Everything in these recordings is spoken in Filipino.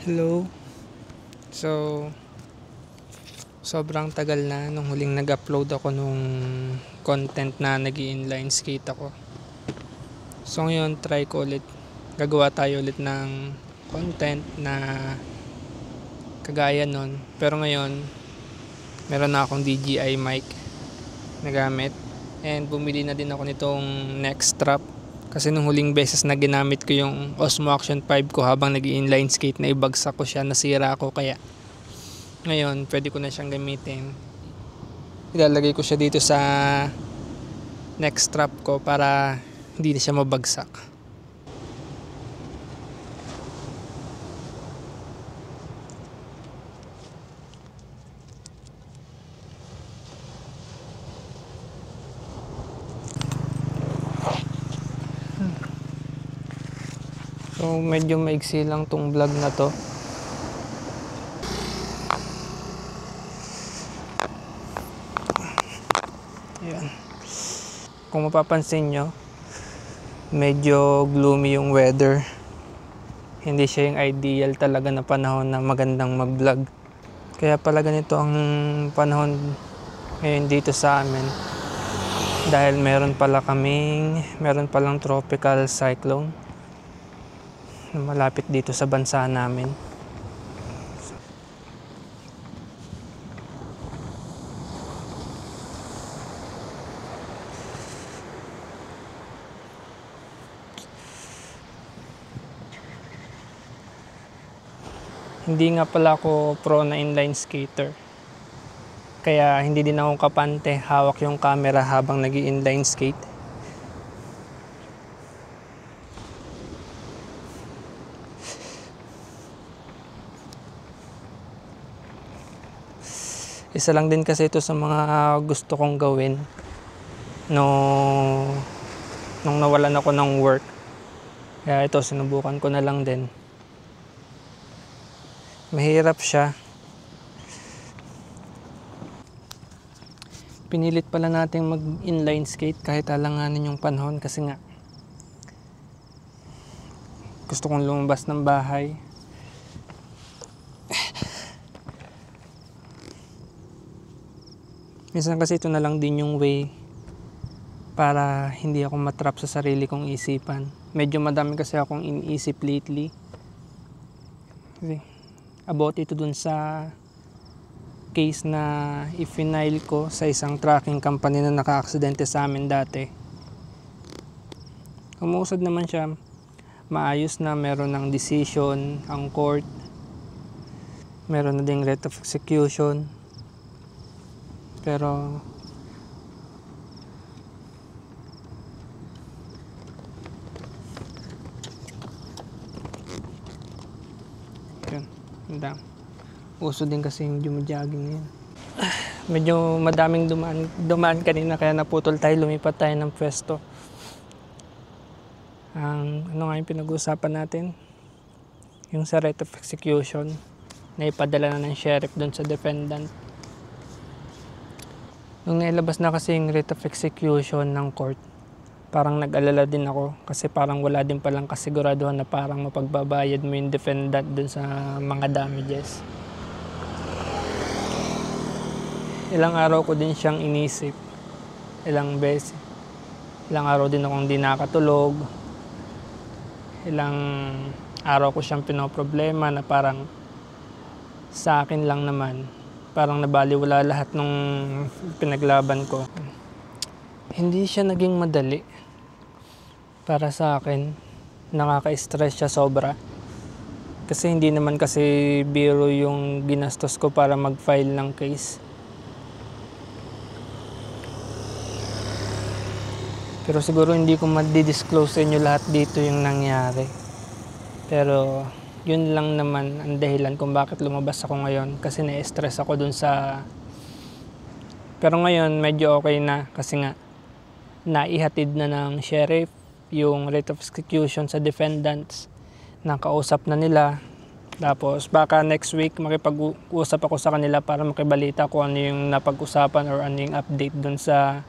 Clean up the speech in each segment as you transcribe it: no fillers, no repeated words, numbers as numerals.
Hello. So, sobrang tagal na nung huling nag-upload ako nung content na nag-i-inline skate ako. So ngayon, try ko ulit. Gagawa tayo ulit ng content na kagaya nun. Pero ngayon, meron na akong DJI mic na gamit. And bumili na din ako nitong neck strap. Kasi nung huling beses na ginamit ko yung Osmo Action 5 ko habang nag-i-inline skate, na ibagsak ko siya, nasira ako, kaya ngayon pwede ko na siyang gamitin. Ilalagay ko siya dito sa neck strap ko para hindi na siya mabagsak. So medyo maigsi lang tong vlog na to. Ayan. Kung mapapansin nyo, medyo gloomy yung weather. Hindi siya yung ideal talaga na panahon na magandang mag-vlog. Kaya pala ganito ang panahon ngayon dito sa amin. Dahil meron palang tropical cyclone na malapit dito sa bansa namin. Hindi nga pala ako pro na inline skater. Kaya hindi din ako kapante hawak yung camera habang nag-i-inline skate. Isa lang din kasi ito sa mga gusto kong gawin nung nawalan ako ng work. Kaya ito, sinubukan ko na lang din. Mahirap siya. Pinilit pala natin mag-inline skate kahit alanganin yung panahon kasi nga gusto kong lumabas ng bahay. Minsan kasi ito na lang din yung way para hindi ako matrap sa sarili kong isipan. Medyo madami kasi akong iniisip lately. Kasi about ito dun sa case na i-file ko sa isang trucking company na naka-aksidente sa amin dati. Umuusad naman siya. Maayos na, meron ng decision ang court. Meron na ding writ of execution. Pero yun, uso din kasi yung jogging ngayon. Medyo madaming dumaan kanina kaya naputol tayo, lumipat tayo ng pwesto. Ano nga yung pinag-uusapan natin? Yung sa writ of execution na ipadala na ng sheriff doon sa defendant. Nung nailabas na kasi yung writ of execution ng court, parang nag-alala din ako kasi parang wala din palang kasiguraduhan na parang mapagbabayad mo yung defendant dun sa mga damages. Ilang araw ko din siyang inisip, ilang beses. Ilang araw din akong di nakatulog. Ilang araw ko siyang pinoproblema na parang sa akin lang naman. Parang nabaliwala lahat nung pinaglaban ko. Hindi siya naging madali para sa akin. Nakaka-stress siya sobra. Kasi hindi naman kasi biro yung ginastos ko para mag-file ng case. Pero siguro hindi ko ma-disclose sa inyo lahat dito yung nangyari. Pero yun lang naman ang dahilan kung bakit lumabas ako ngayon. Kasi na-stress ako dun sa... Pero ngayon medyo okay na kasi nga naihatid na ng sheriff yung writ of execution sa defendants. Nakausap na nila. Tapos baka next week makipag-usap ako sa kanila para makibalita kung ano yung napag-usapan or ano yung update dun sa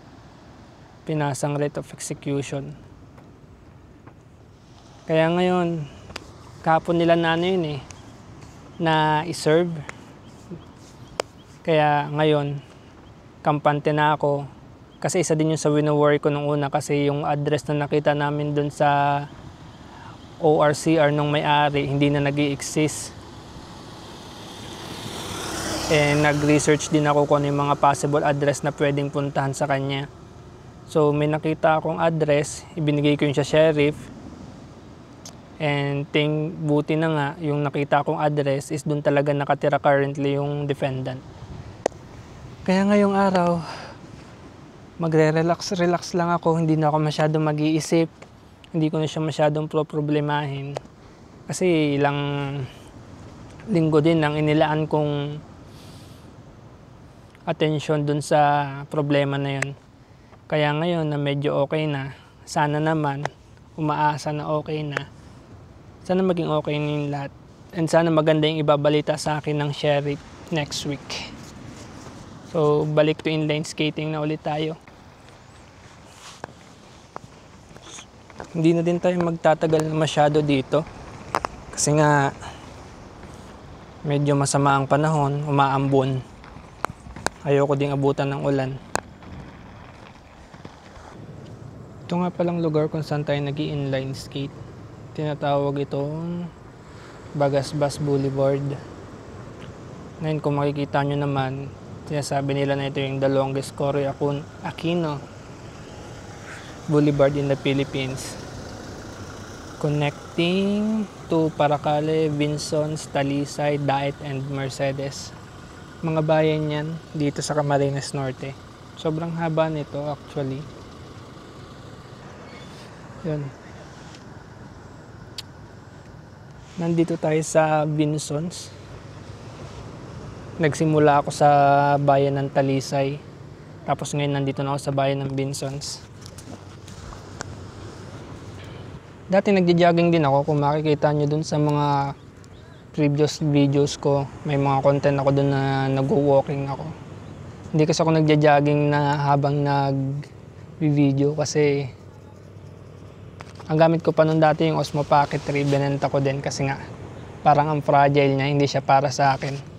pinasang writ of execution. Kaya ngayon, kahapon nila na ano yun eh. na iserve. Kaya ngayon, kampante na ako. Kasi isa din yung sa wino-worry ko nung una kasi yung address na nakita namin dun sa ORCR nung may-ari, hindi na nag-i-exist. Nag-research din ako kung ano yung mga possible address na pwedeng puntahan sa kanya. So may nakita akong address, ibinigay ko yun sa sheriff. Buti na nga, yung nakita akong address is dun talaga nakatira currently yung defendant. Kaya ngayong araw, magre-relax lang ako, hindi na ako masyadong mag-iisip, hindi ko na siya masyadong problemahin. Kasi ilang linggo din ang inilaan kong atensyon dun sa problema na yun. Kaya ngayon na medyo okay na, sana naman, umaasa na okay na, sana maging okay na yung lahat. And sana maganda yung ibabalita sa akin ng sheriff next week. So balik to inline skating na ulit tayo. Hindi na din tayo magtatagal na masyado dito. Kasi nga, medyo masama ang panahon, umaambon. Ayoko ding abutan ng ulan. Ito nga palang lugar kung saan tayo nag-i-inline skate. Tinatawag itong Bagasbas Boulevard. Ngayon kung makikita nyo naman, sinasabi nila na ito yung the longest Cory Aquino Boulevard in the Philippines. Connecting to Paracale, Vinsons, Talisay, Daet, and Mercedes. Mga bayan yan dito sa Camarines Norte. Sobrang haba nito actually. Yun. Nandito tayo sa Vinsons. Nagsimula ako sa bayan ng Talisay. Tapos ngayon nandito na ako sa bayan ng Vinsons. Dati nagja-jogging din ako. Kung makikita nyo dun sa mga previous videos ko, may mga content ako dun na nag-walking ako. Hindi kasi ako nagja-jogging na habang nag-video kasi ang gamit ko pa nun dati yung Osmo Pocket 3, binenta ko din kasi nga parang ang fragile niya, hindi siya para sa akin.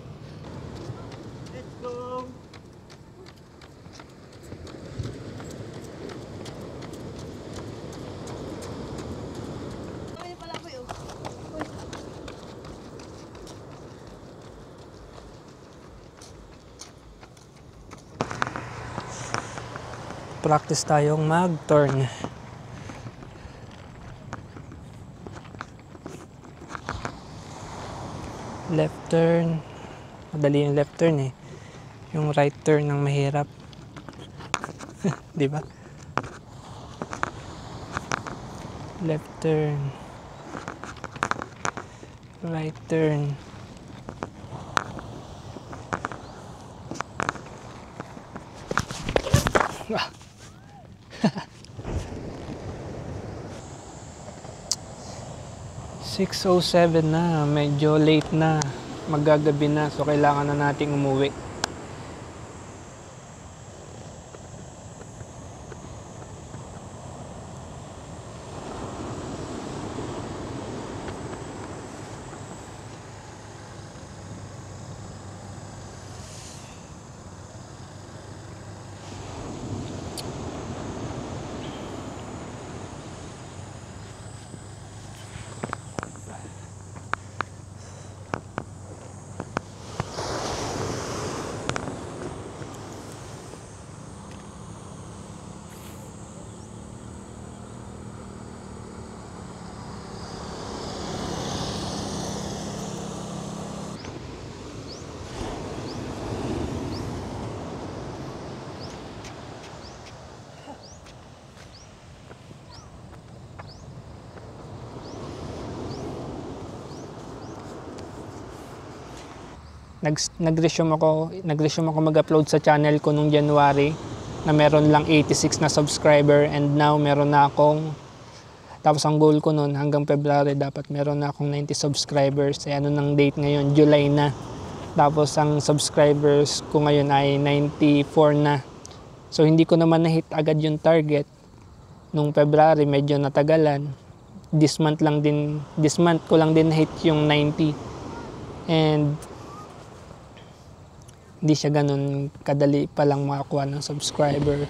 Practice tayong mag-turn. Left turn. Madali yung left turn eh. Yung right turn ang mahirap. Di ba? Left turn. Right turn. Ah. 6:07 na, medyo late na, magagabi na, so kailangan na nating umuwi. Nag-resume ako mag-upload sa channel ko nung January na meron lang 86 na subscriber, and now meron na akong, tapos ang goal ko noon hanggang February dapat meron na akong 90 subscribers. Ano ng date ngayon? July na. Tapos ang subscribers ko ngayon ay 94 na. So hindi ko naman na-hit agad yung target. Nung February medyo natagalan. This month ko lang din na-hit yung 90. And hindi siya ganun kadali palang makakuha ng subscriber.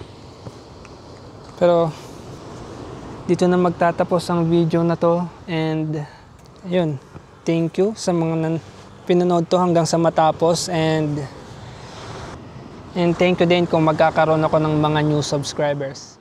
Pero dito na magtatapos ang video na to. And ayun, thank you sa mga pinanood to hanggang sa matapos. And thank you din kung magkakaroon ako ng mga new subscribers.